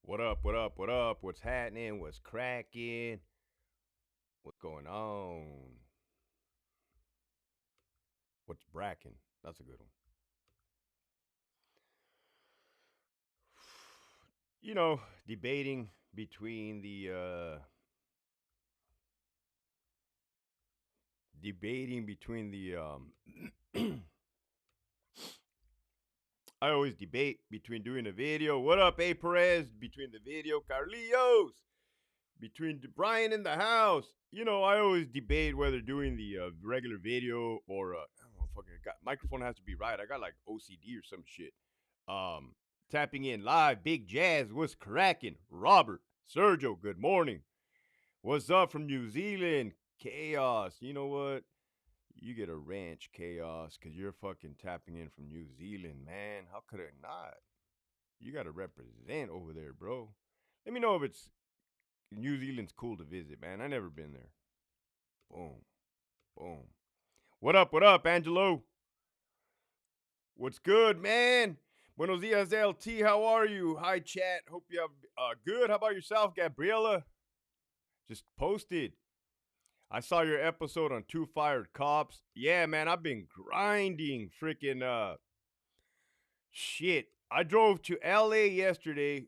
What up? What up? What up? What's happening? What's cracking? What's going on? What's bracking? That's a good one. You know, debating between the I always debate between doing a video. What up, A Perez? Between the video, Carlios. Between Brian in the house. I always debate whether doing the regular video or I don't know, fucking got microphone has to be right. I got like OCD or some shit. Um, Tapping in live, Big Jazz, what's cracking? Robert, Sergio, good morning. What's up from New Zealand? Chaos. You know what? You get a ranch, Chaos, because you're fucking tapping in from New Zealand, man. How could it not? You got to represent over there, bro. Let me know if it's New Zealand's cool to visit, man. I never been there. Boom, boom. What up? What up, Angelo? What's good, man? Buenos dias, LT. How are you? Hi, chat. Hope you have good. How about yourself, Gabriela? Just posted. I saw your episode on Two Fired Cops. Yeah, man, I've been grinding freaking shit. I drove to LA yesterday.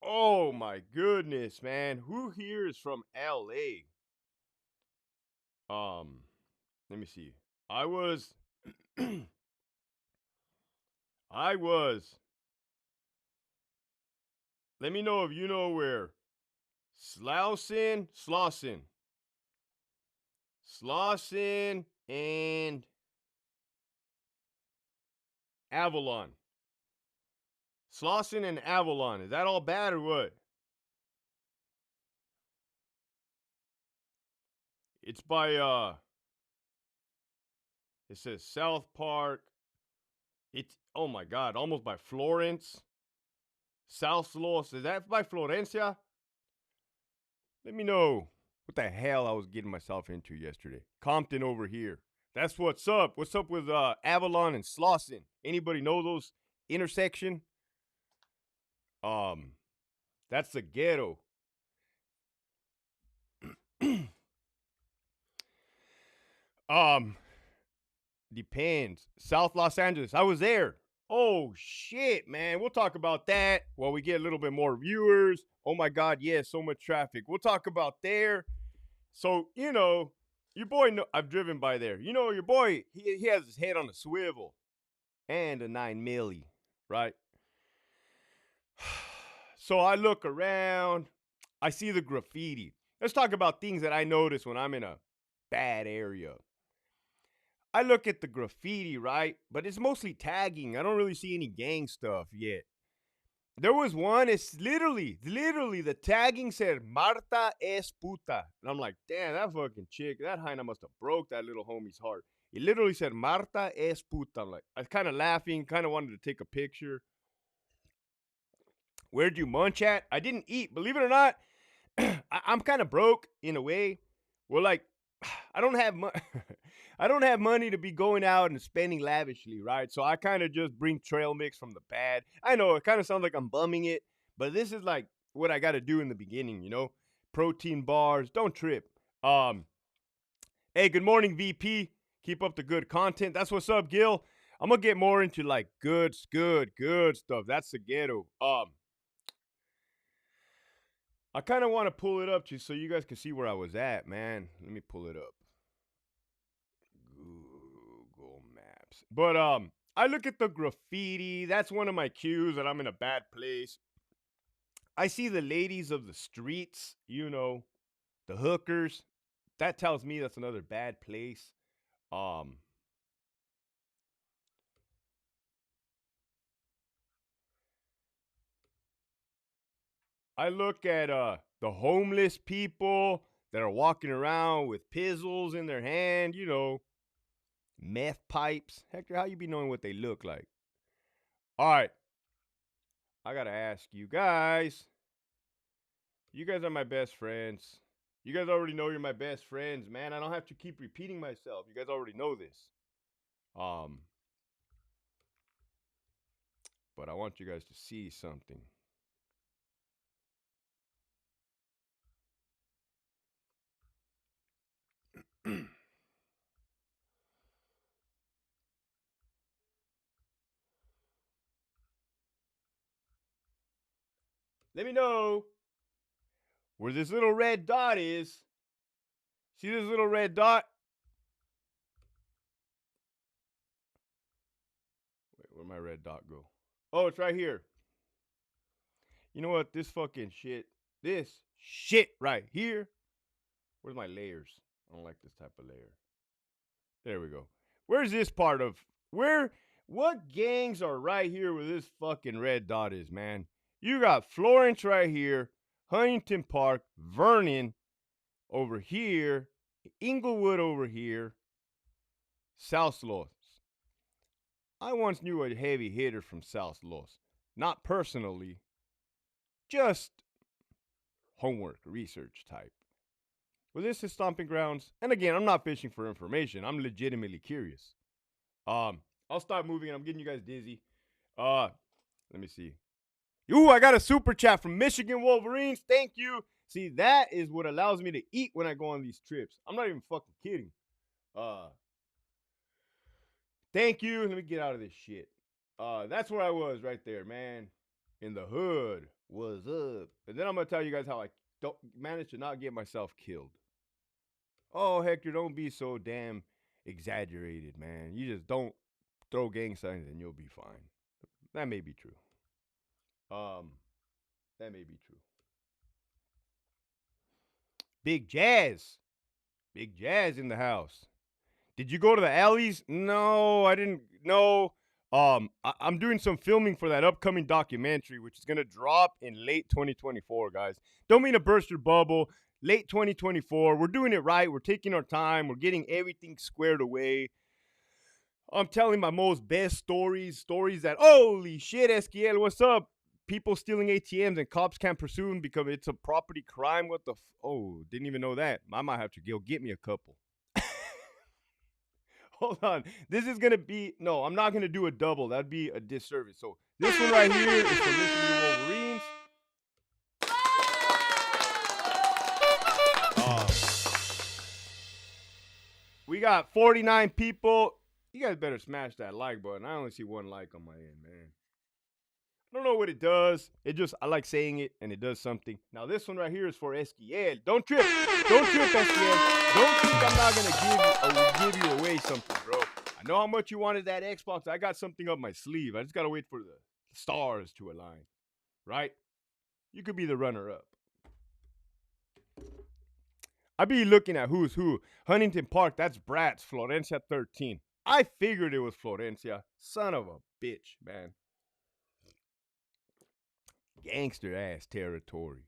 Oh my goodness, man. Who here is from LA? Um, Let me see. I was I was. Let me know if you know where Slauson, and Avalon. Slauson and Avalon. Is that all bad or what? It's by it says South Park. It's oh my god, almost by Florence. South Los. Is that by Florencia? Let me know what the hell I was getting myself into yesterday. Compton over here. That's what's up. What's up with Avalon and Slauson? Anybody know those intersection? Um, that's the ghetto. um, Depends. South Los Angeles. I was there. Oh shit, man. We'll talk about that while we get a little bit more viewers. Oh my god, yes, so much traffic. We'll talk about there. So, your boy I've driven by there. Your boy, he has his head on a swivel and a 9 milli, right? So I look around, I see the graffiti. Let's talk about things that I notice when I'm in a bad area. I look at the graffiti, right? But it's mostly tagging. I don't really see any gang stuff yet. There was one, it's literally the tagging said Marta es puta. And I'm like, damn, that fucking chick, that hyena must have broke that little homie's heart. It literally said Marta es puta. I'm like, I was kind of laughing, kind of wanted to take a picture. Where'd you munch at? I didn't eat. Believe it or not, I'm kind of broke in a way. Well, like, I don't have I don't have money to be going out and spending lavishly, right? So I kind of just bring trail mix from the pad. I know it kind of sounds like I'm bumming it, but this is like what I got to do in the beginning. Protein bars, don't trip. Um, hey, good morning, VP. Keep up the good content. That's what's up, Gil. I'm gonna get more into like good stuff. That's the ghetto. I kind of want to pull it up just so you guys can see where I was at, man. Let me pull it up. Google Maps. But I look at the graffiti. That's one of my cues that I'm in a bad place. I see the ladies of the streets, the hookers. That tells me that's another bad place. Um I look at the homeless people that are walking around with pizzles in their hand, meth pipes. Hector, how you be knowing what they look like? All right, I gotta ask you guys. You guys are my best friends. You guys already know you're my best friends, man. I don't have to keep repeating myself. You guys already know this. Um, but I want you guys to see something. Let me know where this little red dot is. See this little red dot? Wait, where'd my red dot go? Oh, it's right here. You know what? This shit right here. Where's my layers? I don't like this type of layer. There we go. Where's this part of what gangs are right here where this fucking red dot is, man? You got Florence right here, Huntington Park, Vernon over here, Inglewood over here, South Los. I once knew a heavy hitter from South Los. Not personally, just homework, research type. Well, this is Stomping Grounds. And again, I'm not fishing for information. I'm legitimately curious. I'll stop moving. I'm getting you guys dizzy. Let me see. Ooh, I got a super chat from Michigan Wolverines. Thank you. See, that is what allows me to eat when I go on these trips. I'm not even fucking kidding. Thank you. Let me get out of this shit. That's where I was right there, man. In the hood. What's up? And then I'm going to tell you guys how I don't manage to not get myself killed. Oh, Hector, don't be so damn exaggerated, man. You just don't throw gang signs and you'll be fine. That may be true. That may be true. Big Jazz. Big Jazz in the house. Did you go to the alleys? No, I didn't. No. I'm doing some filming for that upcoming documentary, which is going to drop in late 2024, guys. Don't mean to burst your bubble. Late 2024. We're doing it right. We're taking our time. We're getting everything squared away. I'm telling my most best stories that, holy shit, Esquiel, what's up? People stealing ATMs and cops can't pursue them because it's a property crime. What the oh, didn't even know that. I might have to go get me a couple. Hold on. This is going to be, no, I'm not going to do a double. That'd be a disservice. So this one right here is for Michigan Wolverines. We got 49 people. You guys better smash that like button. I only see one like on my end, man. I don't know what it does. I like saying it, and it does something. Now, this one right here is for Esquiel. Don't trip. Don't trip, Esquiel. Don't think I'm not going to give you away something, bro. I know how much you wanted that Xbox. I got something up my sleeve. I just got to wait for the stars to align, right? You could be the runner-up. I be looking at who's who. Huntington Park, that's Bratz. Florencia 13. I figured it was Florencia. Son of a bitch, man. Gangster ass territory.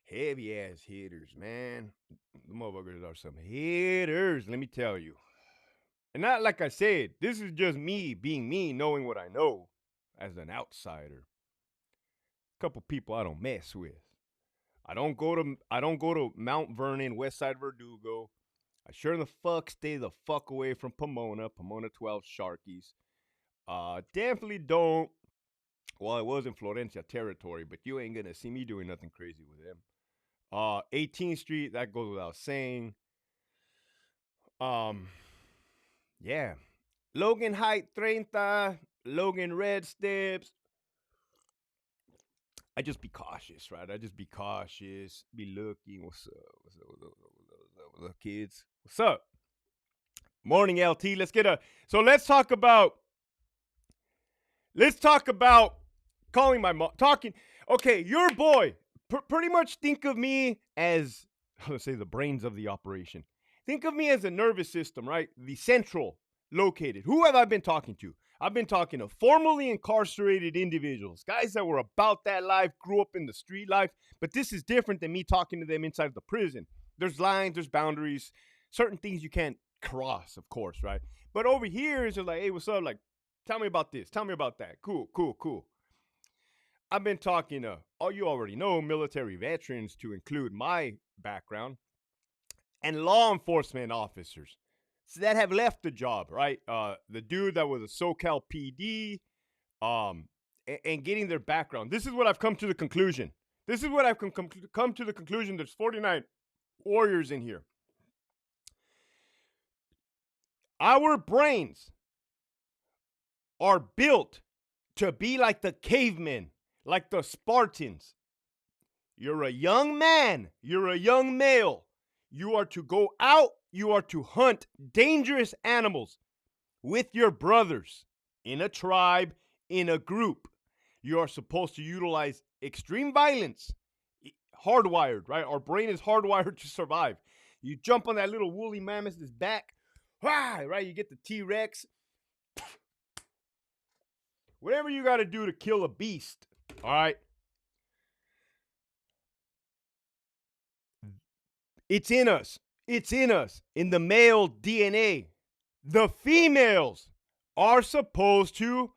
Heavy ass hitters, man. The motherfuckers are some hitters, let me tell you. And not like I said, this is just me being me, knowing what I know as an outsider. A couple people I don't mess with. I don't go to Mount Vernon, Westside Verdugo. I sure the fuck stay the fuck away from Pomona 12 Sharkies. Definitely don't. Well, it was in Florencia territory, but you ain't gonna see me doing nothing crazy with them. 18th Street, that goes without saying. Yeah. Logan Height 30, Logan Red Steps. I just be cautious, right? I just be cautious, be looking. What's up, kids? What's up? Morning, LT. Let's talk about calling my mom. Okay, your boy. Pretty much think of me as, let's say, the brains of the operation. Think of me as a nervous system, right? The central located. Who have I been talking to? I've been talking to formerly incarcerated individuals, guys that were about that life, grew up in the street life, but this is different than me talking to them inside the prison. There's lines, there's boundaries, certain things you can't cross, of course, right? But over here, it's just like, hey, what's up? Like, tell me about this, tell me about that. Cool. I've been talking to, you already know, military veterans to include my background, and law enforcement officers that have left the job, right? The dude that was a SoCal PD, and getting their background. This is what I've come to the conclusion. There's 49 warriors in here. Our brains are built to be like the cavemen, like the Spartans. You're a young man, you're a young male. You are to go out, you are to hunt dangerous animals with your brothers in a tribe, in a group. You are supposed to utilize extreme violence. Hardwired, right? Our brain is hardwired to survive. You jump on that little woolly mammoth's back, right? You get the T-Rex. Whatever you got to do to kill a beast, all right? It's in us. It's in us, in the male DNA. The females are supposed to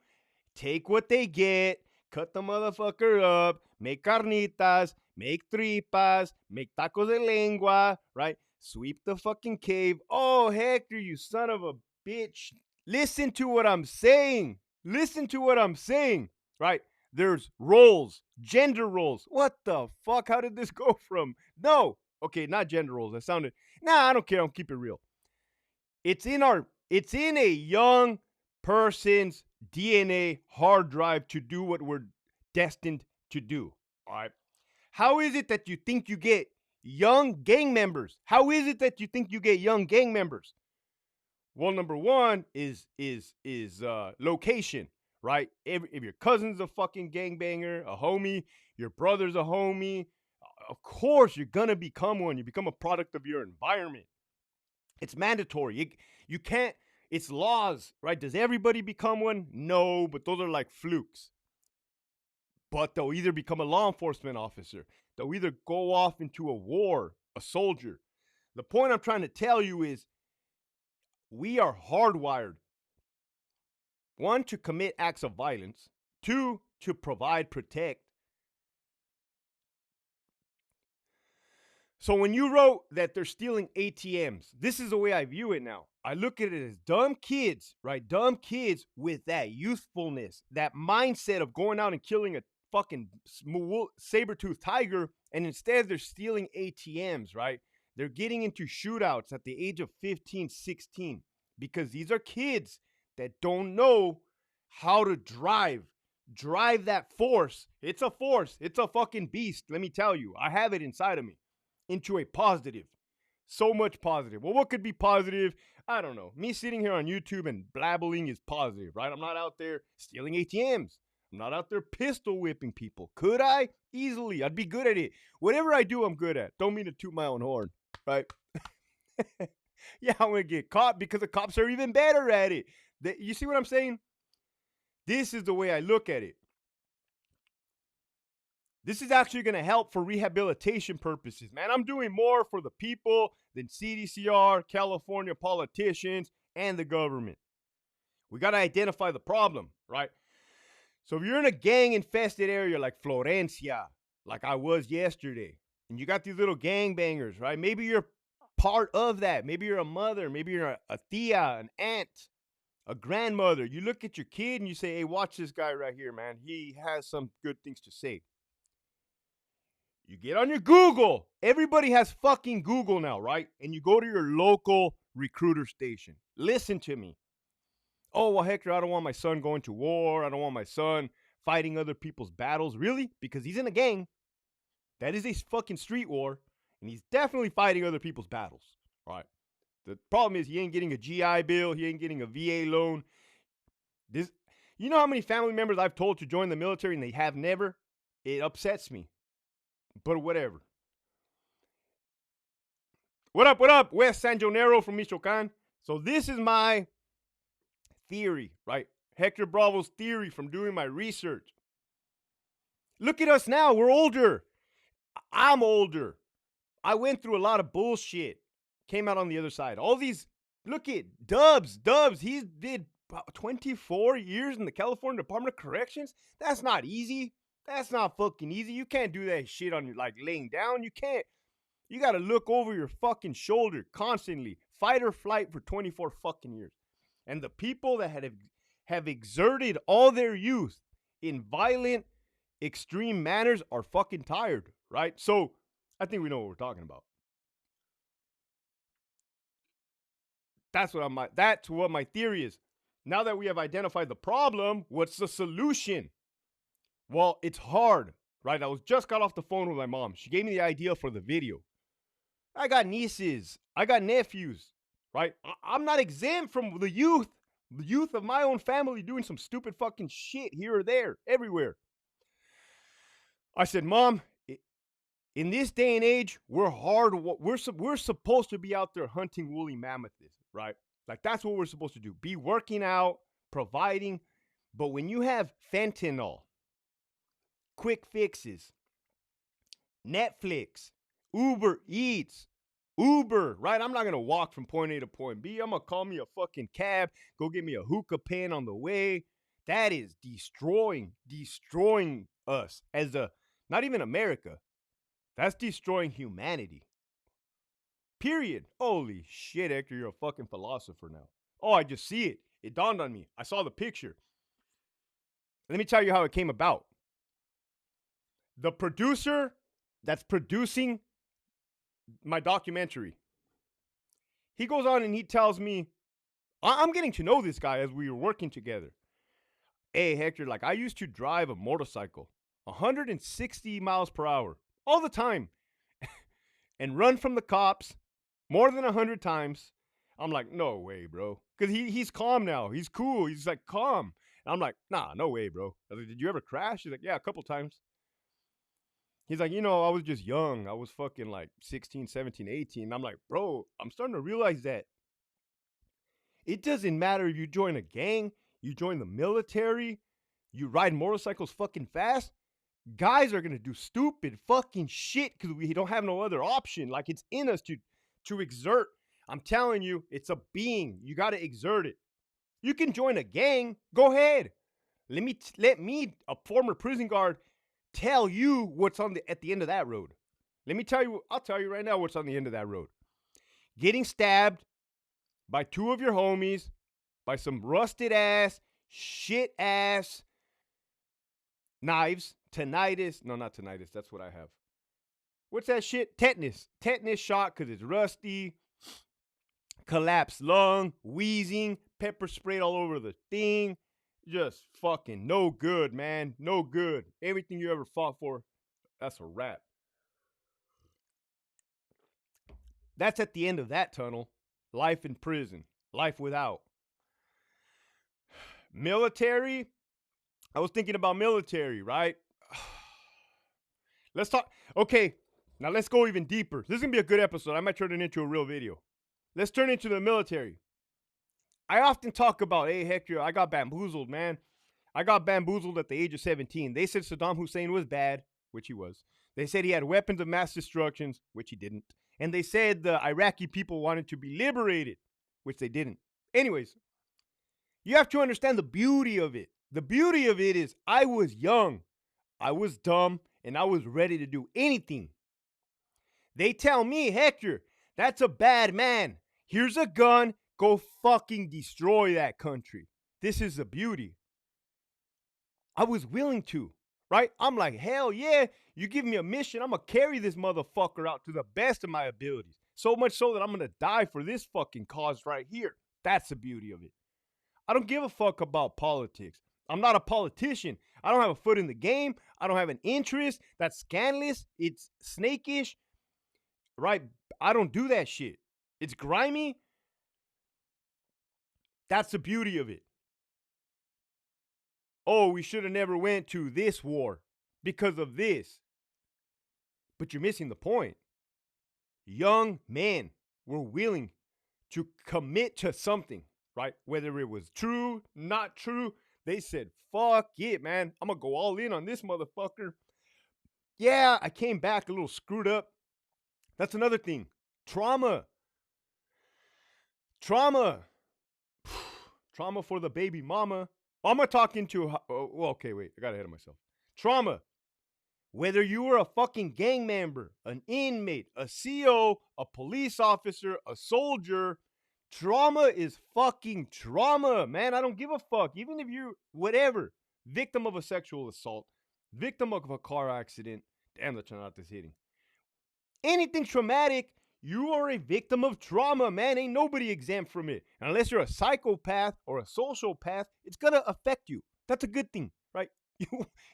take what they get, cut the motherfucker up, make carnitas, make tripas, make tacos de lengua, right? Sweep the fucking cave. Oh, Hector, you son of a bitch. Listen to what I'm saying. Listen to what I'm saying, right? There's roles, gender roles. What the fuck? How did this go from? No. Okay, not gender roles. That sounded. Nah, I don't care. I'll keep it real. It's in a young person's DNA hard drive to do what we're destined to do. All right. How is it that you think you get young gang members? How is it that you think you get young gang members? Well, number one is location, right? If your cousin's a fucking gangbanger, a homie, your brother's a homie, of course you're gonna become one. You become a product of your environment. It's mandatory. You can't. It's laws, right? Does everybody become one? No, but those are like flukes. But they'll either become a law enforcement officer. They'll either go off into a war, a soldier. The point I'm trying to tell you is we are hardwired. One, to commit acts of violence. Two, to provide, protect. So when you wrote that they're stealing ATMs, this is the way I view it now. I look at it as dumb kids, right? Dumb kids with that youthfulness, that mindset of going out and killing a fucking saber-toothed tiger, and instead they're stealing ATMs, right? They're getting into shootouts at the age of 15, 16, because these are kids that don't know how to drive that force. It's a force. It's a fucking beast. Let me tell you, I have it inside of me, into a positive. So much positive. Well, what could be positive? I don't know. Me sitting here on YouTube and blabbling is positive, right? I'm not out there stealing ATMs. I'm not out there pistol whipping people. Could I? Easily. I'd be good at it. Whatever I do, I'm good at. Don't mean to toot my own horn, right? Yeah, I'm going to get caught because the cops are even better at it. You see what I'm saying? This is the way I look at it. This is actually going to help for rehabilitation purposes, man. I'm doing more for the people than CDCR, California politicians, and the government. We got to identify the problem, right? So if you're in a gang-infested area like Florencia, like I was yesterday, and you got these little gangbangers, right? Maybe you're part of that. Maybe you're a mother. Maybe you're a tia, an aunt, a grandmother. You look at your kid and you say, hey, watch this guy right here, man. He has some good things to say. You get on your Google. Everybody has fucking Google now, right? And you go to your local recruiter station. Listen to me. Oh, well, Hector, I don't want my son going to war. I don't want my son fighting other people's battles. Really? Because he's in a gang. That is a fucking street war. And he's definitely fighting other people's battles. All right. The problem is he ain't getting a GI Bill. He ain't getting a VA loan. You know how many family members I've told to join the military and they have never? It upsets me. But whatever. What up? Wes San Jonero from Michoacan. So this is my theory, right? Hector Bravo's theory from doing my research. Look at us now. We're older. I'm older. I went through a lot of bullshit. Came out on the other side. All these, look at Dubs. He did 24 years in the California Department of Corrections. That's not easy. That's not fucking easy. You can't do that shit on like laying down. You can't. You got to look over your fucking shoulder constantly. Fight or flight for 24 fucking years. And the people that have exerted all their youth in violent, extreme manners are fucking tired, right? So I think we know what we're talking about. That's what my theory is. Now that we have identified the problem, what's the solution? Well, it's hard, right? I was just got off the phone with my mom. She gave me the idea for the video. I got nieces, I got nephews, right? I'm not exempt from the youth of my own family doing some stupid fucking shit here or there, everywhere. I said, Mom, in this day and age, we're supposed to be out there hunting woolly mammoths, right? Like that's what we're supposed to do. Be working out, providing. But when you have fentanyl, quick fixes, Netflix, Uber Eats, Uber, right? I'm not going to walk from point A to point B. I'm going to call me a fucking cab, go get me a hookah pen on the way. That is destroying us as not even America. That's destroying humanity. Period. Holy shit, Hector, you're a fucking philosopher now. Oh, I just see it. It dawned on me. I saw the picture. Let me tell you how it came about. The producer that's producing my documentary, he goes on and he tells me, I'm getting to know this guy as we were working together. Hey, Hector, like I used to drive a motorcycle 160 miles per hour all the time and run from the cops more than 100 times. I'm like, no way, bro. Because he's calm now. He's cool. He's like calm. And I'm like, nah, no way, bro. I was like, did you ever crash? He's like, yeah, a couple times. He's like, I was just young. I was fucking like 16, 17, 18. And I'm like, bro, I'm starting to realize that it doesn't matter if you join a gang, you join the military, you ride motorcycles fucking fast. Guys are going to do stupid fucking shit because we don't have no other option. Like it's in us to exert. I'm telling you, it's a being. You got to exert it. You can join a gang. Go ahead. Let me, a former prison guard, tell you what's at the end of that road. I'll tell you right now what's on the end of that road. Getting stabbed by two of your homies, by some rusted ass, shit ass knives, tinnitus. No, not tinnitus. That's what I have. What's that shit? Tetanus. Tetanus shot because it's rusty. Collapsed lung, wheezing, pepper sprayed all over the thing. Just fucking no good, man. No good. Everything you ever fought for, that's a wrap. That's at the end of that tunnel. Life in prison. Life without. Military. I was thinking about military, right? Let's talk. Okay, now let's go even deeper. This is going to be a good episode. I might turn it into a real video. Let's turn into the military. I often talk about, hey, Hector, I got bamboozled, man. I got bamboozled at the age of 17. They said Saddam Hussein was bad, which he was. They said he had weapons of mass destruction, which he didn't. And they said the Iraqi people wanted to be liberated, which they didn't. Anyways, you have to understand the beauty of it. The beauty of it is I was young, I was dumb, and I was ready to do anything. They tell me, Hector, that's a bad man. Here's a gun. Go fucking destroy that country. This is the beauty. I was willing to, right? I'm like, hell yeah. You give me a mission, I'm going to carry this motherfucker out to the best of my abilities. So much so that I'm going to die for this fucking cause right here. That's the beauty of it. I don't give a fuck about politics. I'm not a politician. I don't have a foot in the game. I don't have an interest. That's scandalous. It's snakish, right? I don't do that shit. It's grimy. That's the beauty of it. Oh, we should have never went to this war because of this. But you're missing the point. Young men were willing to commit to something, right? Whether it was true, not true, they said, fuck it, man. I'm going to go all in on this motherfucker. Yeah, I came back a little screwed up. That's another thing. Trauma. Trauma for the baby mama. I'm going to talk into, okay, wait, I got ahead of myself. Trauma. Whether you were a fucking gang member, an inmate, a CO, a police officer, a soldier, trauma is fucking trauma, man. I don't give a fuck. Even if you're whatever, victim of a sexual assault, victim of a car accident. Damn, the Chanatas hitting. Anything traumatic, You are a victim of trauma, man. Ain't nobody exempt from it. And unless you're a psychopath or a sociopath, it's gonna affect you. That's a good thing, right?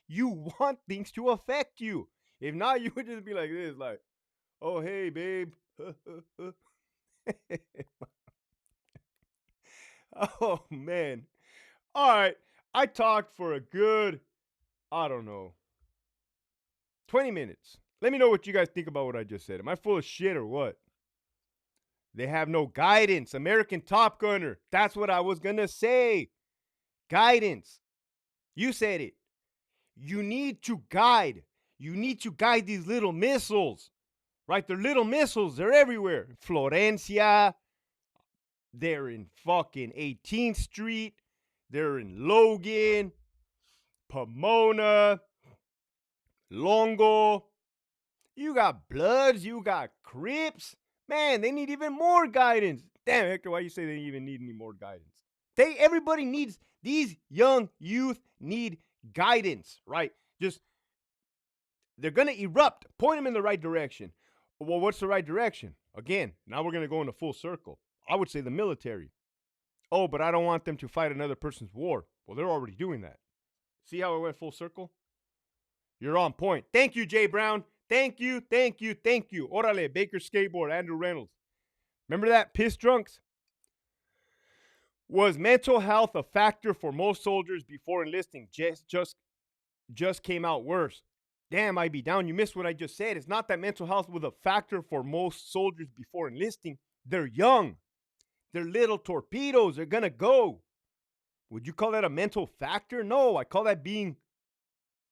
You want things to affect you. If not, you would just be like this, like, oh hey babe. Oh man. All right. I talked for a good, I don't know, 20 minutes. Let me know what you guys think about what I just said. Am I full of shit or what? They have no guidance. American Top Gunner. That's what I was going to say. Guidance. You said it. You need to guide. You need to guide these little missiles. Right? They're little missiles. They're everywhere. Florencia. They're in fucking 18th Street. They're in Logan. Pomona. Longo. You got Bloods. You got Crips. Man, they need even more guidance. Damn, Hector, why you say they even need any more guidance? Everybody needs, these young youth need guidance, right? Just, they're going to erupt. Point them in the right direction. Well, what's the right direction? Again, now we're going to go in a full circle. I would say the military. Oh, but I don't want them to fight another person's war. Well, they're already doing that. See how it went full circle? You're on point. Thank you, Jay Brown. Thank you, thank you, thank you. Orale, Baker Skateboard, Andrew Reynolds. Remember that? Piss drunks? Was mental health a factor for most soldiers before enlisting? Just came out worse. Damn, I be down. You missed what I just said. It's not that mental health was a factor for most soldiers before enlisting. They're young. They're little torpedoes. They're going to go. Would you call that a mental factor? No, I call that being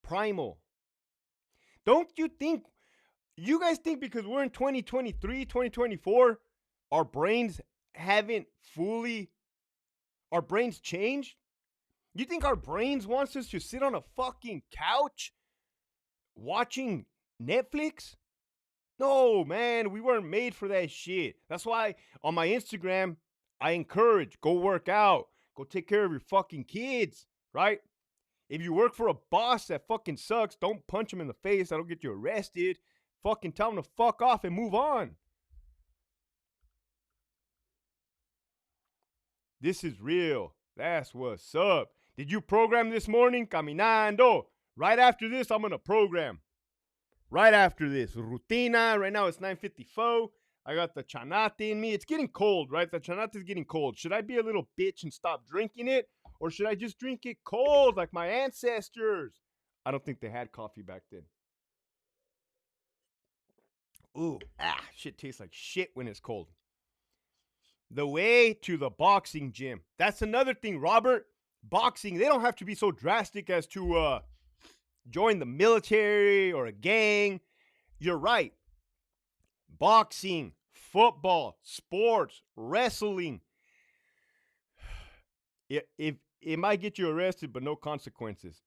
primal. Don't you think, you guys think because we're in 2023, 2024, our brains changed? You think our brains wants us to sit on a fucking couch watching Netflix? No, man, we weren't made for that shit. That's why on my Instagram, I encourage, go work out, go take care of your fucking kids, right? If you work for a boss that fucking sucks, don't punch him in the face. That'll get you arrested. Fucking tell him to fuck off and move on. This is real. That's what's up. Did you program this morning? Caminando. Right after this, I'm going to program. Right after this. Rutina. Right now it's 9:54. I got the chanate in me. It's getting cold, right? The chanate is getting cold. Should I be a little bitch and stop drinking it? Or should I just drink it cold like my ancestors? I don't think they had coffee back then. Ooh, shit tastes like shit when it's cold. The way to the boxing gym. That's another thing, Robert. Boxing, they don't have to be so drastic as to join the military or a gang. You're right. Boxing, football, sports, wrestling. It might get you arrested, but no consequences.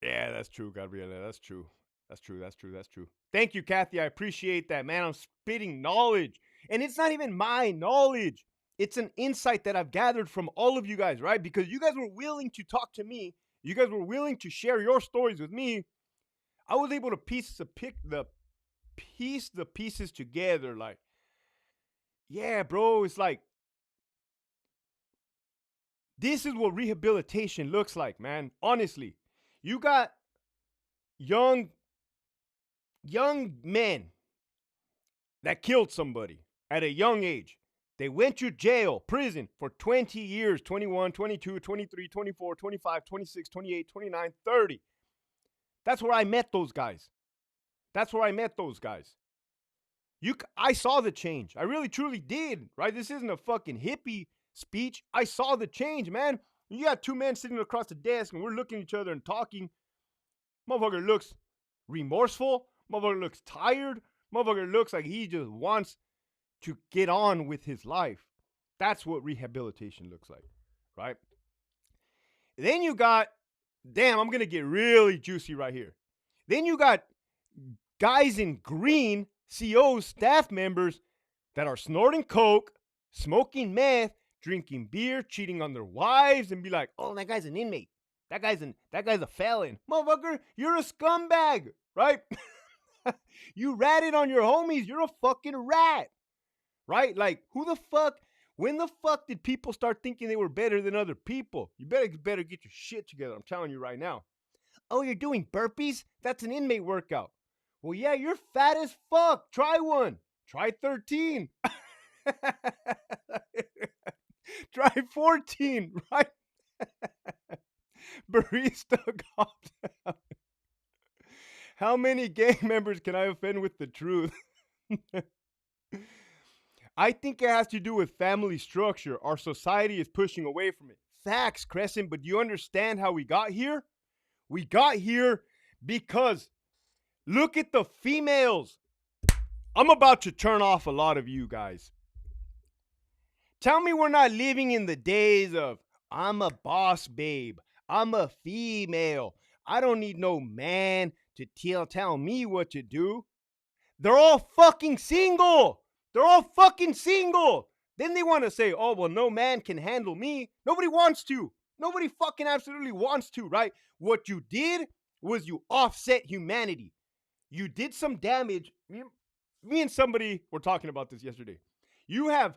Yeah, that's true, Gabriela. That's true. That's true. Thank you, Kathy. I appreciate that, man. I'm spitting knowledge. And it's not even my knowledge. It's an insight that I've gathered from all of you guys, right? Because you guys were willing to talk to me. You guys were willing to share your stories with me. I was able to piece the pieces together. Like, yeah, bro, it's like, this is what rehabilitation looks like, man. Honestly, you got young men that killed somebody at a young age. They went to jail, prison for 20 years, 21, 22, 23, 24, 25, 26, 28, 29, 30. That's where I met those guys. I saw the change. I really, truly did, right? This isn't a fucking hippie speech. I saw the change, man. You got two men sitting across the desk and we're looking at each other and talking. Motherfucker looks remorseful. Motherfucker looks tired. Motherfucker looks like he just wants to get on with his life. That's what rehabilitation looks like, right? Then you got, damn, I'm going to get really juicy right here. Then you got guys in green, COs, staff members that are snorting coke, smoking meth, drinking beer, cheating on their wives, and be like, oh, that guy's an inmate. That guy's a felon. Motherfucker, you're a scumbag, right? You ratted on your homies. You're a fucking rat. right? Like, who the fuck? When the fuck did people start thinking they were better than other people? You better get your shit together. I'm telling you right now. Oh, you're doing burpees? That's an inmate workout. Well, yeah, you're fat as fuck. Try one. Try 13. Try 14, right? Barista cops out. How many gang members can I offend with the truth? I think it has to do with family structure. Our society is pushing away from it. Facts, Crescent, but do you understand how we got here? We got here because look at the females. I'm about to turn off a lot of you guys. Tell me we're not living in the days of I'm a boss babe. I'm a female. I don't need no man to tell me what to do. They're all fucking single. They're all fucking single. Then they want to say, oh, well, no man can handle me. Nobody wants to. Nobody fucking absolutely wants to, right? What you did was you offset humanity. You did some damage. Me and somebody were talking about this yesterday. You have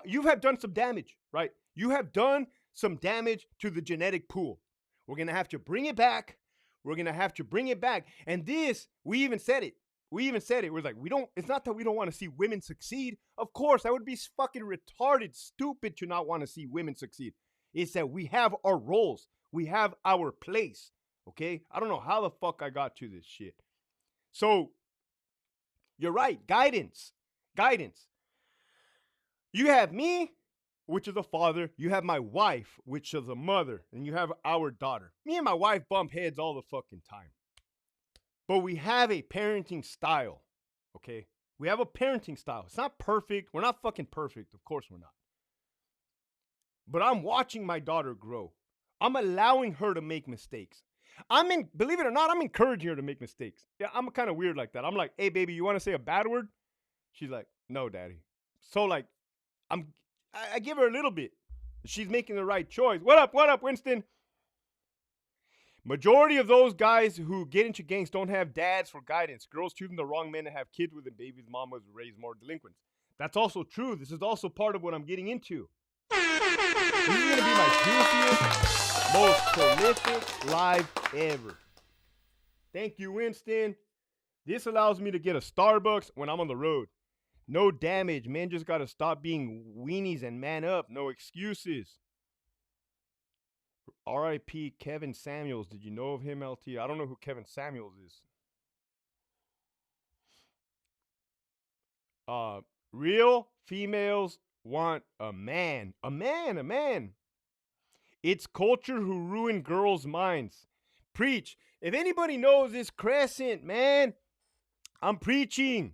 you have done some damage, right? You have done some damage to the genetic pool. We're going to have to bring it back. We're going to have to bring it back. And this, we even said it. We're like, it's not that we don't want to see women succeed. Of course, that would be fucking retarded, stupid to not want to see women succeed. It's that we have our roles. We have our place. Okay? I don't know how the fuck I got to this shit. So, you're right. Guidance. You have me, which is a father. You have my wife, which is a mother. And you have our daughter. Me and my wife bump heads all the fucking time. But we have a parenting style, okay? We have a parenting style. It's not perfect. We're not fucking perfect. Of course we're not. But I'm watching my daughter grow. I'm allowing her to make mistakes. Believe it or not, I'm encouraging her to make mistakes. Yeah, I'm kind of weird like that. I'm like, hey, baby, you want to say a bad word? She's like, no, daddy. So, like, I give her a little bit. She's making the right choice. What up, Winston? Majority of those guys who get into gangs don't have dads for guidance. Girls choosing the wrong men to have kids with, and babies' mamas raise more delinquents. That's also true. This is also part of what I'm getting into. This is going to be my juiciest, most prolific live ever. Thank you, Winston. This allows me to get a Starbucks when I'm on the road. No damage. Men just got to stop being weenies and man up. No excuses. R.I.P. Kevin Samuels. Did you know of him, LT? I don't know who Kevin Samuels is. Real females want a man. A man. It's culture who ruin girls' minds. Preach. If anybody knows this Crescent, man, I'm preaching.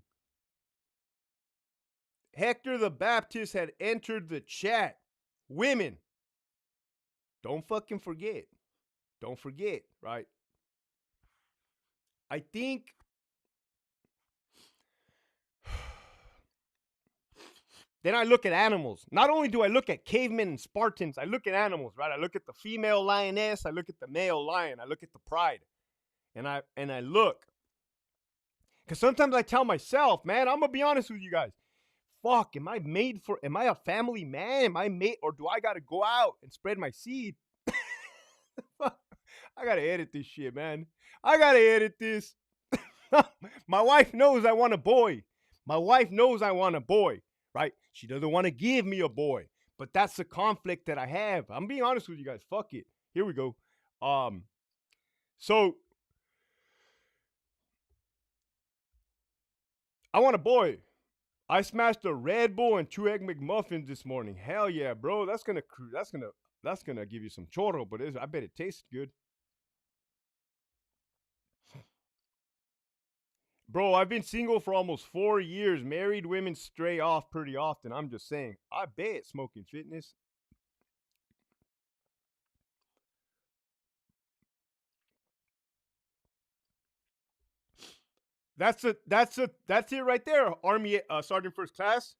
Hector the Baptist had entered the chat. Women. Don't fucking forget. Don't forget, right? I think then I look at animals. Not only do I look at cavemen and Spartans, I look at animals, right? I look at the female lioness, I look at the male lion, I look at the pride. And I look. Because sometimes I tell myself, man, I'm gonna be honest with you guys. Fuck, am I a family man? Am I made, or do I gotta go out and spread my seed? I gotta edit this shit, man. I gotta edit this. My wife knows I want a boy. Right? She doesn't want to give me a boy. But that's the conflict that I have. I'm being honest with you guys. Fuck it. Here we go. So I want a boy. I smashed a Red Bull and 2 Egg McMuffins this morning. Hell yeah, bro. That's gonna give you some chorro, but I bet it tastes good. Bro, I've been single for almost 4 years. Married women stray off pretty often. I'm just saying. I bet smoking fitness. That's it right there. Army Sergeant First Class.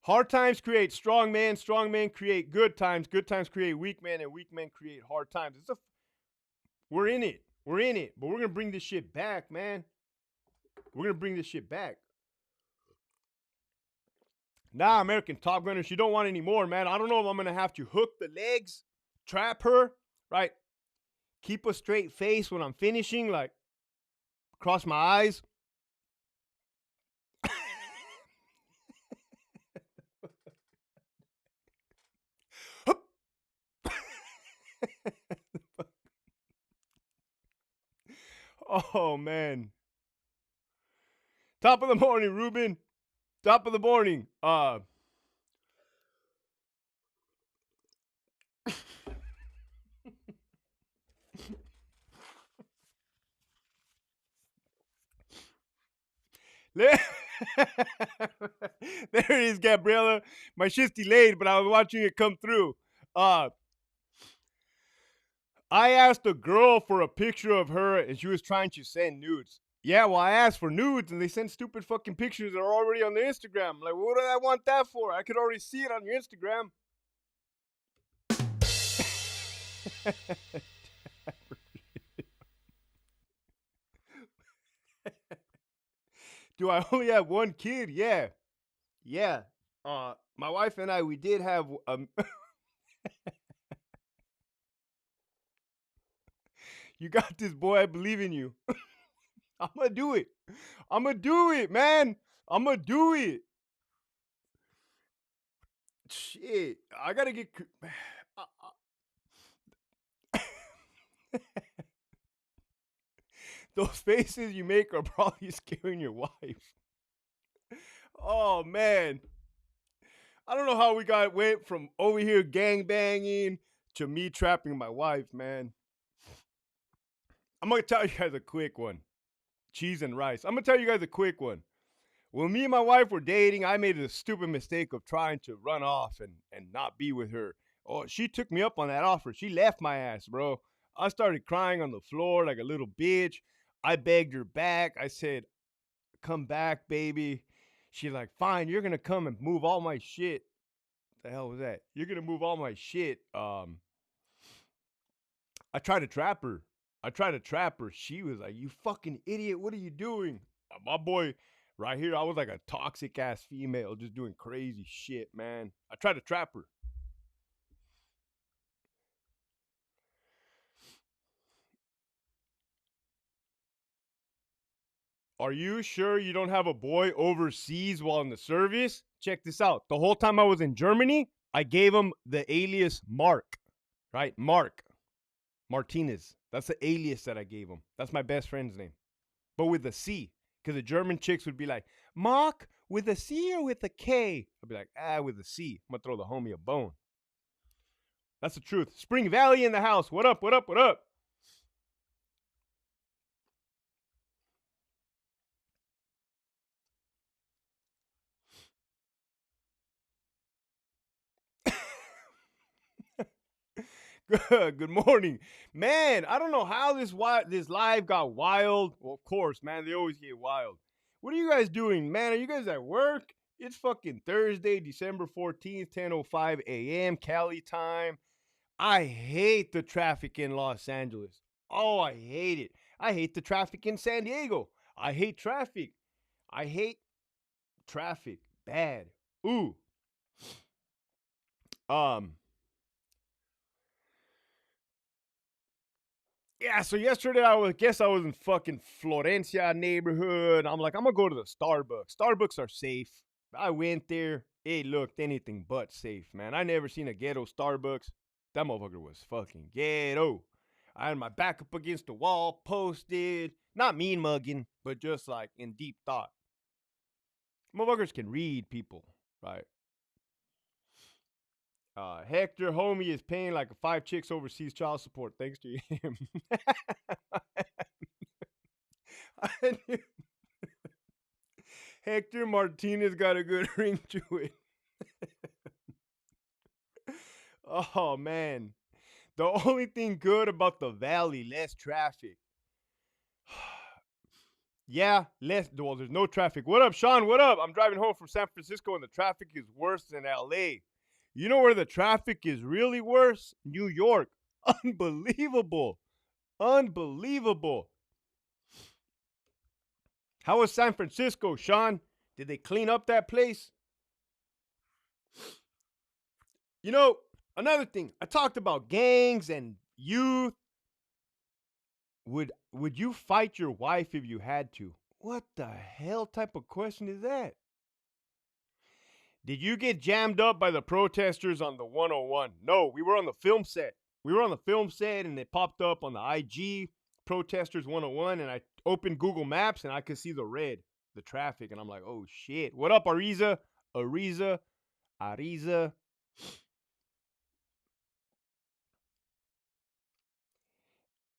Hard times create strong men create good times create weak men, and weak men create hard times. We're in it, but we're gonna bring this shit back, man. We're gonna bring this shit back. Nah, American Top Gunner, she don't want any more, man. I don't know if I'm gonna have to hook the legs, trap her, right? Keep a straight face when I'm finishing, like cross my eyes. Oh man. Top of the morning, Ruben. Top of the morning. There it is, Gabriella. My shit's delayed, but I was watching it come through. I asked a girl for a picture of her, and she was trying to send nudes. Yeah, well, I asked for nudes, and they send stupid fucking pictures that are already on their Instagram. Like, what do I want that for? I could already see it on your Instagram. Do I only have one kid? Yeah. Yeah. My wife and I, we did have you got this, boy. I believe in you. I'm gonna do it. I'm gonna do it, man. I'm gonna do it. Shit. I gotta get those faces you make are probably scaring your wife. Oh man. I don't know how we went from over here gang banging to me trapping my wife, man. I'm gonna tell you guys a quick one. Cheese and rice. I'm gonna tell you guys a quick one. When me and my wife were dating, I made a stupid mistake of trying to run off and not be with her. Oh, she took me up on that offer. She left my ass, bro. I started crying on the floor like a little bitch. I begged her back. I said, come back, baby. She's like, fine, you're gonna come and move all my shit. The hell was that? You're gonna move all my shit. I tried to trap her. She was like, you fucking idiot. What are you doing? My boy, right here, I was like a toxic ass female just doing crazy shit, man. I tried to trap her. Are you sure you don't have a boy overseas while in the service? Check this out. The whole time I was in Germany, I gave him the alias Mark, right? Mark Martinez. That's the alias that I gave him. That's my best friend's name, but with a C. Because the German chicks would be like, Mark, with a C or with a K? I'd be like, with a C. I'm going to throw the homie a bone. That's the truth. Spring Valley in the house. What up, what up, what up? Good morning. Man, I don't know how this live got wild. Well, of course, man, they always get wild. What are you guys doing, man? Are you guys at work? It's fucking Thursday, December 14th, 10:05 a.m. Cali time. I hate the traffic in Los Angeles. Oh, I hate it. I hate the traffic in San Diego. I hate traffic. I hate traffic. Bad. Ooh. Yeah, so yesterday I was in fucking Florencia neighborhood. I'm like, I'm gonna go to the Starbucks. Starbucks are safe. I went there. It looked anything but safe, man. I never seen a ghetto Starbucks. That motherfucker was fucking ghetto. I had my back up against the wall, posted. Not mean mugging, but just like in deep thought. Motherfuckers can read people, right? Hector, homie, is paying like 5 chicks overseas child support thanks to him. Hector Martinez got a good ring to it. Oh, man. The only thing good about the valley, less traffic. Yeah, well, there's no traffic. What up, Sean? What up? I'm driving home from San Francisco and the traffic is worse than LA. You know where the traffic is really worse? New York. Unbelievable. Unbelievable. How was San Francisco, Sean? Did they clean up that place? You know, another thing, I talked about gangs and youth. Would you fight your wife if you had to? What the hell type of question is that? Did you get jammed up by the protesters on the 101? No, we were on the film set. We were on the film set and it popped up on the IG protesters 101 and I opened Google Maps and I could see the traffic, and I'm like, "Oh shit. What up, Ariza? Ariza? Ariza?"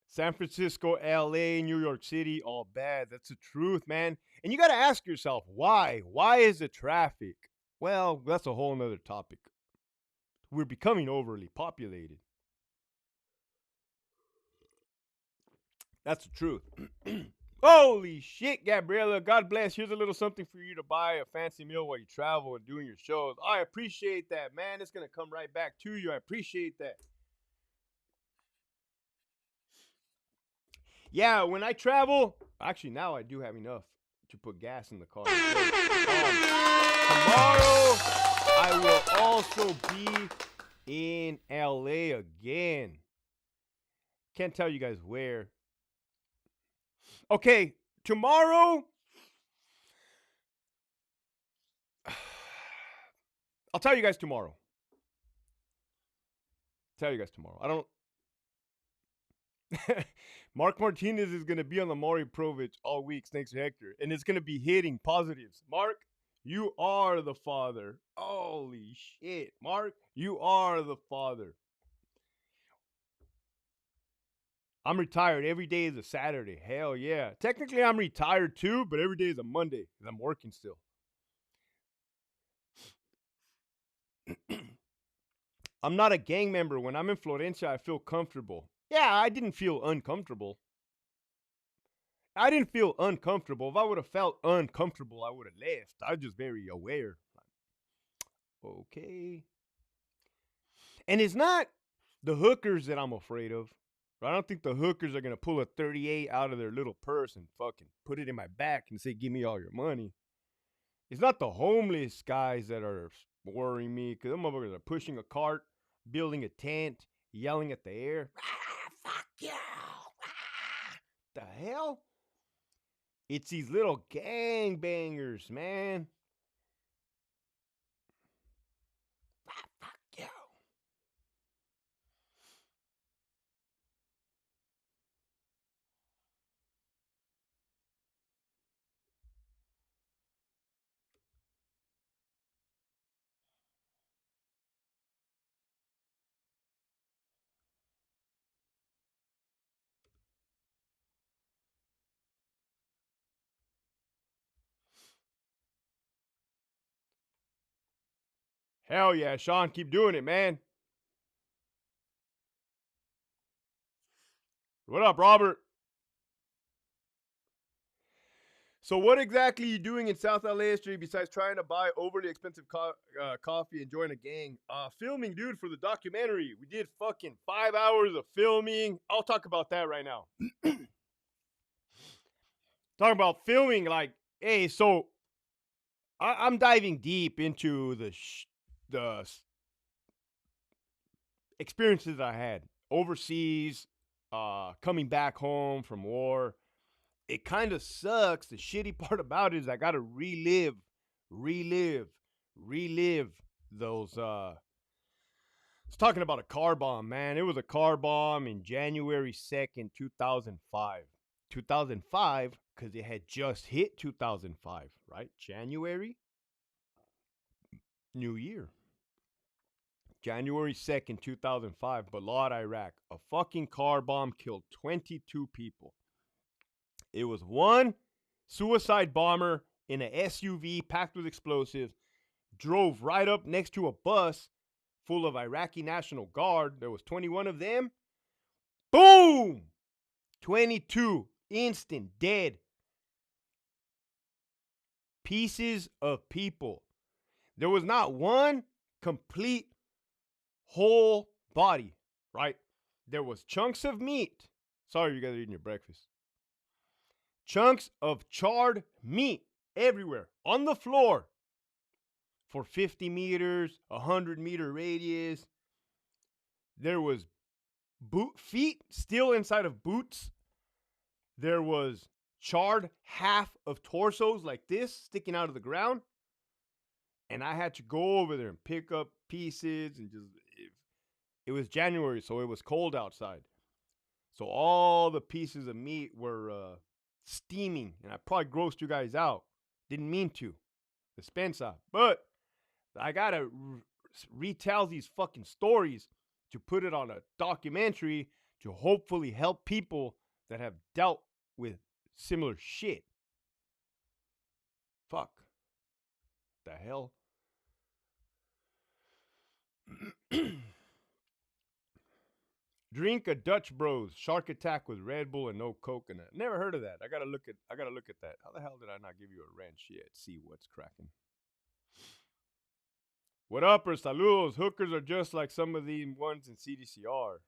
San Francisco, LA, New York City, all bad. That's the truth, man. And you got to ask yourself, why? Why is the traffic? Well, that's a whole nother topic. We're becoming overly populated. That's the truth. Holy shit, Gabriella. God bless. Here's a little something for you to buy a fancy meal while you travel and doing your shows. I appreciate that, man. It's going to come right back to you. I appreciate that. Yeah, when I travel, actually, now I do have enough to put gas in the car. Tomorrow, I will also be in LA again. Can't tell you guys where. Okay, tomorrow, I'll tell you guys tomorrow. I don't. Mark Martinez is going to be on the Maury Provich all week, thanks to Hector. And it's going to be hitting positives. Mark, you are the father. Holy shit. Mark, you are the father. I'm retired. Every day is a Saturday. Hell yeah. Technically, I'm retired too, but every day is a Monday because I'm working still. I'm not a gang member. When I'm in Florencia, I feel comfortable. Yeah, I didn't feel uncomfortable. If I would have felt uncomfortable, I would have left. I was just very aware. Okay. And it's not the hookers that I'm afraid of. I don't think the hookers are going to pull a 38 out of their little purse and fucking put it in my back and say, "Give me all your money." It's not the homeless guys that are worrying me, because them motherfuckers are pushing a cart, building a tent, yelling at the air. Fuck you. The hell? It's these little gang bangers, man. Fuck you. Hell yeah, Sean, keep doing it, man. What up, Robert? So, what exactly are you doing in South LA Street besides trying to buy overly expensive coffee and join a gang? Filming, dude, for the documentary. We did fucking 5 hours of filming. I'll talk about that right now. Talking about filming, like, hey, so I'm diving deep into the experiences I had overseas, coming back home from war. It kind of sucks. The shitty part about it is I got to relive those. I was talking about a car bomb, man. It was a car bomb in January 2nd, 2005. 2005, because it had just hit 2005, right? January, New Year. January 2nd, 2005, Balad, Iraq. A fucking car bomb killed 22 people. It was one suicide bomber in an SUV packed with explosives, drove right up next to a bus full of Iraqi National Guard. There was 21 of them. Boom! 22 instant dead. Pieces of people. There was not one complete whole body, right? There was chunks of meat. Sorry, you guys are eating your breakfast. chunks of charred meat everywhere on the floor for 50 meters, 100-meter radius. There was feet still inside of boots. There was charred half of torsos like this sticking out of the ground. And I had to go over there and pick up pieces and just. It was January, so it was cold outside. So all the pieces of meat were steaming, and I probably grossed you guys out. Didn't mean to. Despensa. But I gotta retell these fucking stories to put it on a documentary to hopefully help people that have dealt with similar shit. Fuck. The hell? Drink a Dutch Bros Shark Attack with Red Bull and no coconut. Never heard of that. I gotta look at that. How the hell did I not give you a wrench yet? See what's cracking. What uppers? Saludos. Hookers are just like some of the ones in CDCR.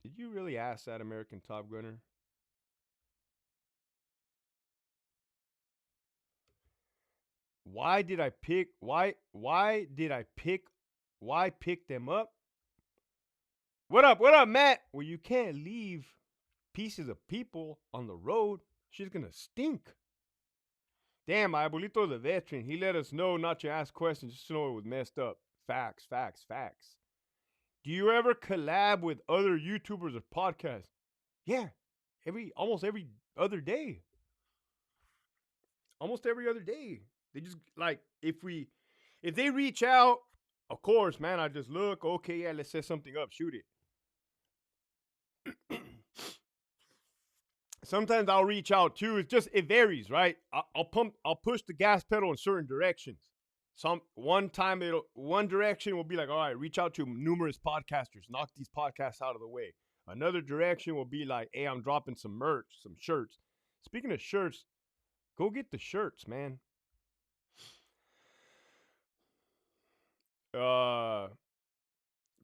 Did you really ask that, American Top Gunner? Why pick them up? What up, Matt? Well, you can't leave pieces of people on the road. She's gonna stink. Damn, my abuelito is a veteran. He let us know not to ask questions just to know it was messed up. Facts. Do you ever collab with other YouTubers or podcasts? Yeah, almost every other day. Almost every other day. They just like if they reach out, of course, man, I just look, okay, yeah, let's set something up, shoot it. Sometimes I'll reach out too. It varies, right? I'll push the gas pedal in certain directions. One direction will be like, all right, reach out to numerous podcasters, knock these podcasts out of the way. Another direction will be like, hey, I'm dropping some merch, some shirts. Speaking of shirts, go get the shirts, man.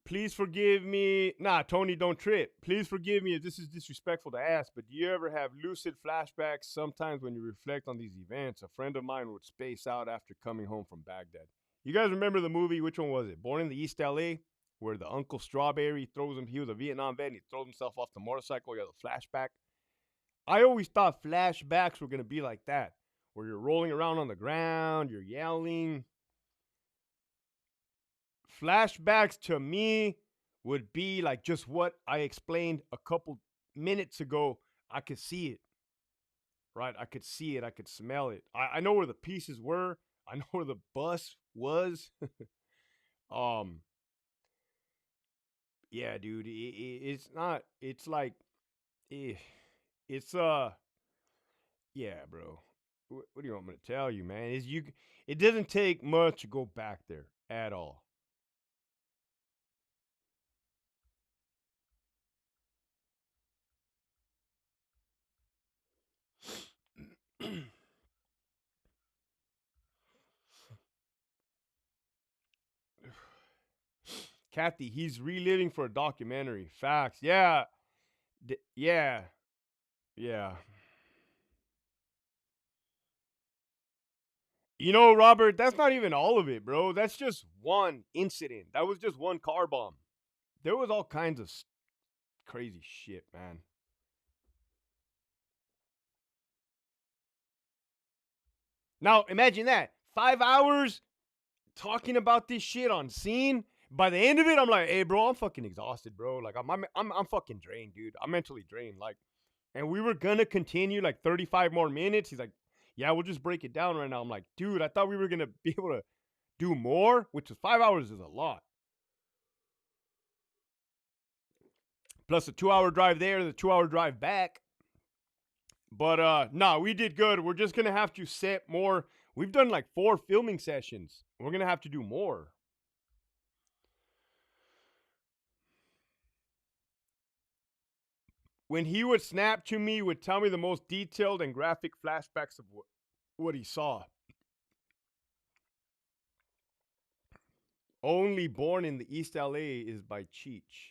Please forgive me. Nah, Tony, don't trip. Please forgive me if this is disrespectful to ask, but do you ever have lucid flashbacks? Sometimes when you reflect on these events, a friend of mine would space out after coming home from Baghdad. You guys remember the movie? Which one was it? Born in the East LA, where the Uncle Strawberry throws him. He was a Vietnam vet and he throws himself off the motorcycle. You have a flashback. I always thought flashbacks were going to be like that, where you're rolling around on the ground, you're yelling. Flashbacks to me would be like just what I explained a couple minutes ago. I could see it, right? I could see it. I could smell it. I know where the pieces were. I know where the bus was. Yeah, dude. It's not. It's like, it's yeah, bro. What do you want me to tell you, man? It doesn't take much to go back there at all. Kathy, he's reliving for a documentary. Facts. Yeah. Yeah. Yeah. You know, Robert, that's not even all of it, bro. That's just one incident. That was just one car bomb. There was all kinds of crazy shit, man. Now, imagine that. 5 hours talking about this shit on scene. By the end of it, I'm like, hey, bro, I'm fucking exhausted, bro. Like, I'm fucking drained, dude. I'm mentally drained. Like, and we were gonna continue like 35 more minutes. He's like, yeah, we'll just break it down right now. I'm like, dude, I thought we were gonna be able to do more, which is 5 hours is a lot. Plus a 2 hour drive there, the 2 hour drive back. But no, we did good. We're just gonna have to set more. We've done like 4 filming sessions. We're gonna have to do more. When he would snap to me, would tell me the most detailed and graphic flashbacks of what he saw. Only Born in the East LA is by Cheech.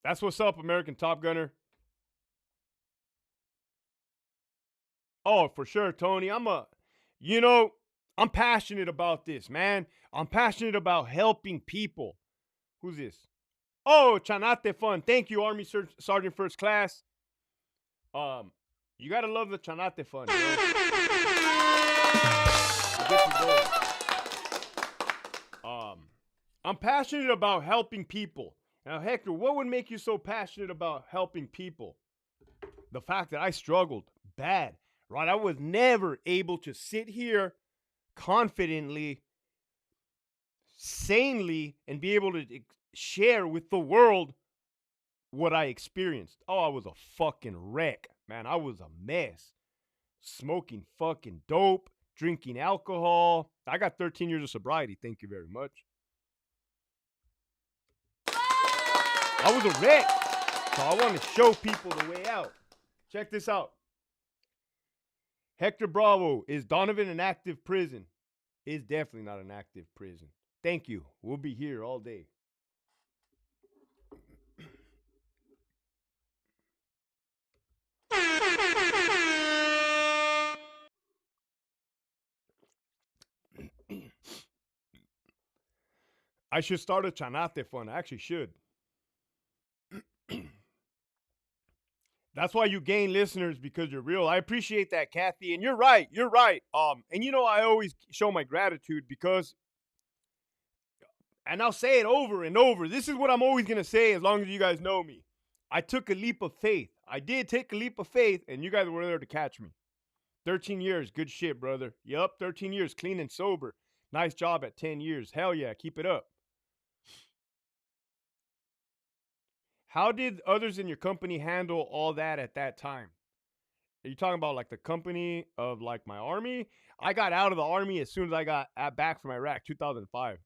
That's what's up, American Top Gunner. Oh, for sure, Tony. I'm passionate about this, man. I'm passionate about helping people. Who's this? Oh, Chanate Fun. Thank you, Army Sergeant First Class. Um, you gotta love the Chanate Fun, bro. I'm passionate about helping people. Now, Hector, what would make you so passionate about helping people? The fact that I struggled bad, right? I was never able to sit here confidently, sanely, and be able to share with the world what I experienced. Oh, I was a fucking wreck, man. I was a mess. Smoking fucking dope, drinking alcohol. I got 13 years of sobriety. Thank you very much. I was a wreck. So I want to show people the way out. Check this out. Hector Bravo, is Donovan an active prison? Is definitely not an active prison. Thank you. We'll be here all day. I should start a Chanate Fund. I actually should. That's why you gain listeners, because you're real. I appreciate that, Kathy. And you're right. You're right. And I always show my gratitude because, and I'll say it over and over. This is what I'm always gonna say as long as you guys know me. I took a leap of faith. I did take a leap of faith, and you guys were there to catch me. 13 years, good shit, brother. Yup, 13 years, clean and sober. Nice job at 10 years. Hell yeah, keep it up. How did others in your company handle all that at that time? Are you talking about like the company of like my army? I got out of the army as soon as I got back from Iraq, 2005.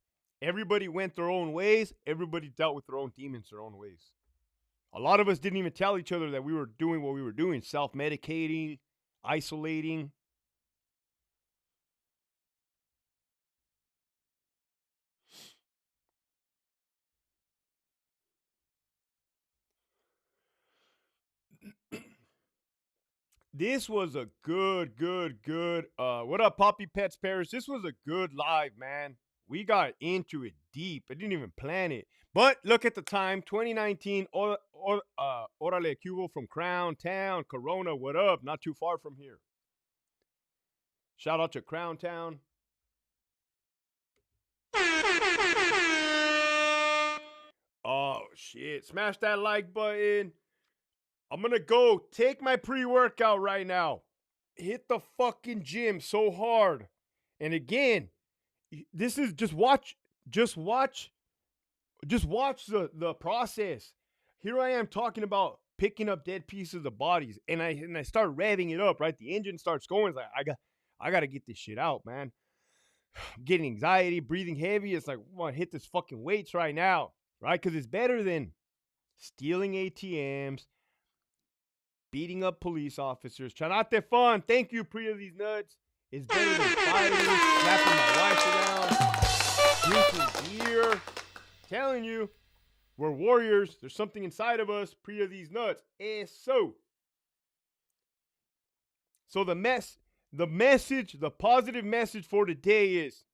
Everybody went their own ways. Everybody dealt with their own demons their own ways. A lot of us didn't even tell each other that we were doing what we were doing, self-medicating, isolating. This was a good. What up, Poppy Pets Paris? This was a good live, man. We got into it deep. I didn't even plan it. But look at the time, 2019. Orale Cubo from Crown Town, Corona. What up? Not too far from here. Shout out to Crown Town. Oh shit! Smash that like button. I'm gonna go take my pre-workout right now. Hit the fucking gym so hard. And again, this is just watch the process. Here I am talking about picking up dead pieces of bodies, and I start revving it up, right? The engine starts going. It's like I gotta get this shit out, man. I'm getting anxiety, breathing heavy. It's like, I want to hit this fucking weights right now, right? Because it's better than stealing ATMs, beating up police officers. Chanate Fun. Thank you, Priya these nuts. It's better than fighting, slapping my wife around, drinking beer. Telling you, we're warriors. There's something inside of us. Priya these nuts. So the positive message for today is,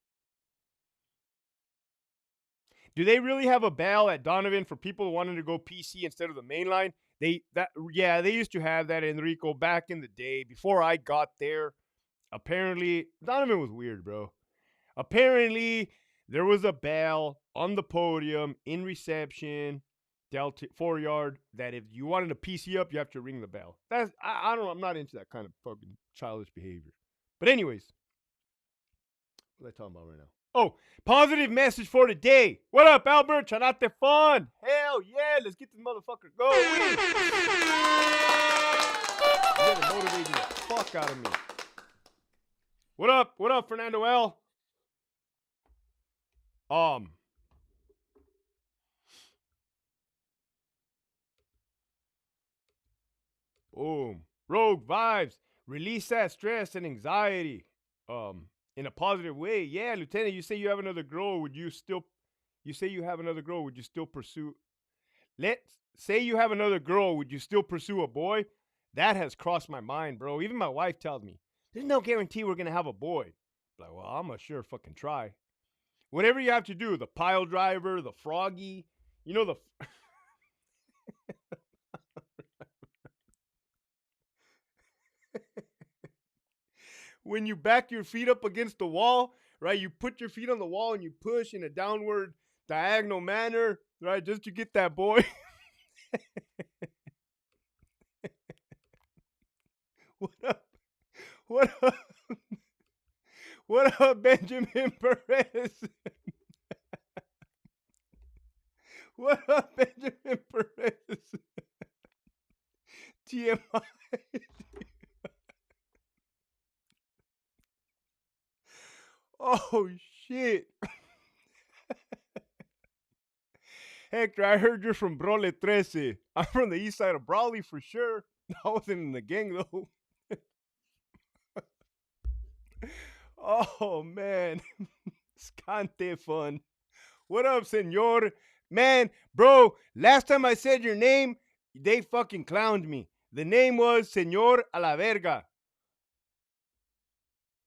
do they really have a bell at Donovan for people wanting to go PC instead of the main line? They used to have that, Enrico, back in the day before I got there. Apparently, Donovan was weird, bro. Apparently, there was a bell on the podium in reception, Delta 4-yard, that if you wanted to PC up, you have to ring the bell. I don't know. I'm not into that kind of fucking childish behavior. But anyways, what am I talking about right now? Oh, positive message for today. What up, Albert? Chanate Fun. Hell yeah, let's get this motherfucker going. You're motivating the fuck out of me. What up, Fernando L? Boom. Rogue vibes. Release that stress and anxiety. In a positive way. Yeah, Lieutenant, you say you have another girl. Would you still pursue? say you have another girl, would you still pursue a boy? That has crossed my mind, bro. Even my wife tells me, there's no guarantee we're gonna have a boy. Like, well, I'm gonna sure fucking try. Whatever you have to do, the pile driver, the froggy, you know, the when you back your feet up against the wall, right? You put your feet on the wall and you push in a downward diagonal manner, right? Just to get that boy. What up? What up? What up, Benjamin Perez? What up, Benjamin Perez? TMI. Oh shit. Hector, I heard you're from Brole 13. I'm from the east side of Brawley for sure. I wasn't in the gang though. Oh man. Scante fun. What up, senor? Man, bro, last time I said your name, they fucking clowned me. The name was Senor a la Verga.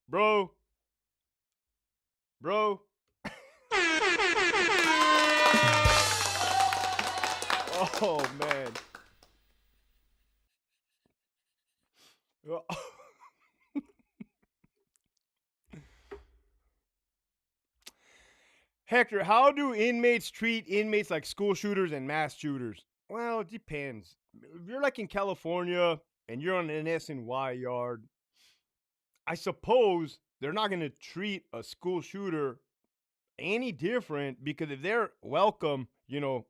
Bro. Bro. Oh man. Hector, how do inmates treat inmates like school shooters and mass shooters? Well, it depends. If you're like in California and you're on an SNY yard, I suppose they're not going to treat a school shooter any different because if they're welcome, you know,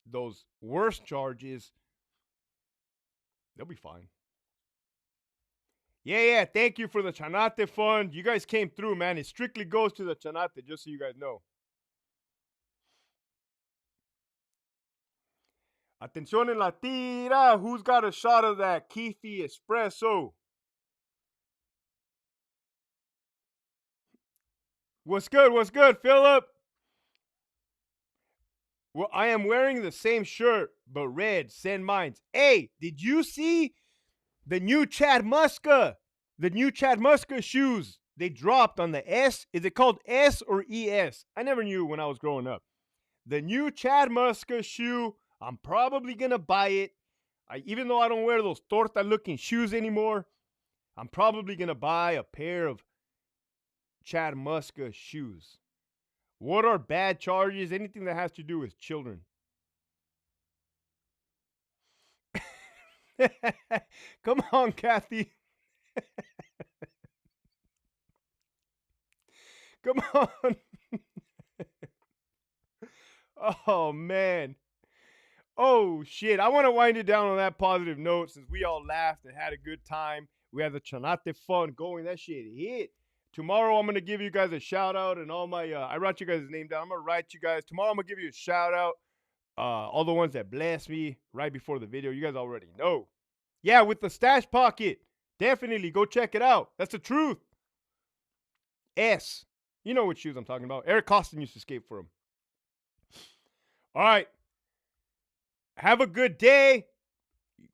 those worst charges, they'll be fine. Yeah. Thank you for the Chanate fund. You guys came through, man. It strictly goes to the Chanate, just so you guys know. Atención en la tira. Who's got a shot of that Keithy Espresso? What's good? What's good, Philip? Well, I am wearing the same shirt, but red. Send mines. Hey, did you see the new Chad Muska? The new Chad Muska shoes. They dropped on the S. Is it called S or ES? I never knew when I was growing up. The new Chad Muska shoe. I'm probably gonna buy it. Even though I don't wear those torta looking shoes anymore, I'm probably gonna buy a pair of Chad Muska shoes. What are bad charges? Anything that has to do with children. Come on, Kathy. Come on. Oh, man. Oh, shit. I want to wind it down on that positive note since we all laughed and had a good time. We had the Chanate fun going. That shit hit. Tomorrow, I'm going to give you guys a shout out and all my, I wrote you guys' name down. I'm going to write you guys. Tomorrow, I'm going to give you a shout out. All the ones that blessed me right before the video. You guys already know. Yeah, with the stash pocket. Definitely go check it out. That's the truth. S. You know what shoes I'm talking about. Eric Costin used to skate for him. All right. Have a good day.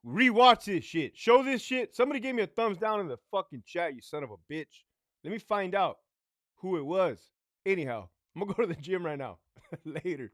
Rewatch this shit. Show this shit. Somebody gave me a thumbs down in the fucking chat, you son of a bitch. Let me find out who it was. Anyhow, I'm going to go to the gym right now. Later.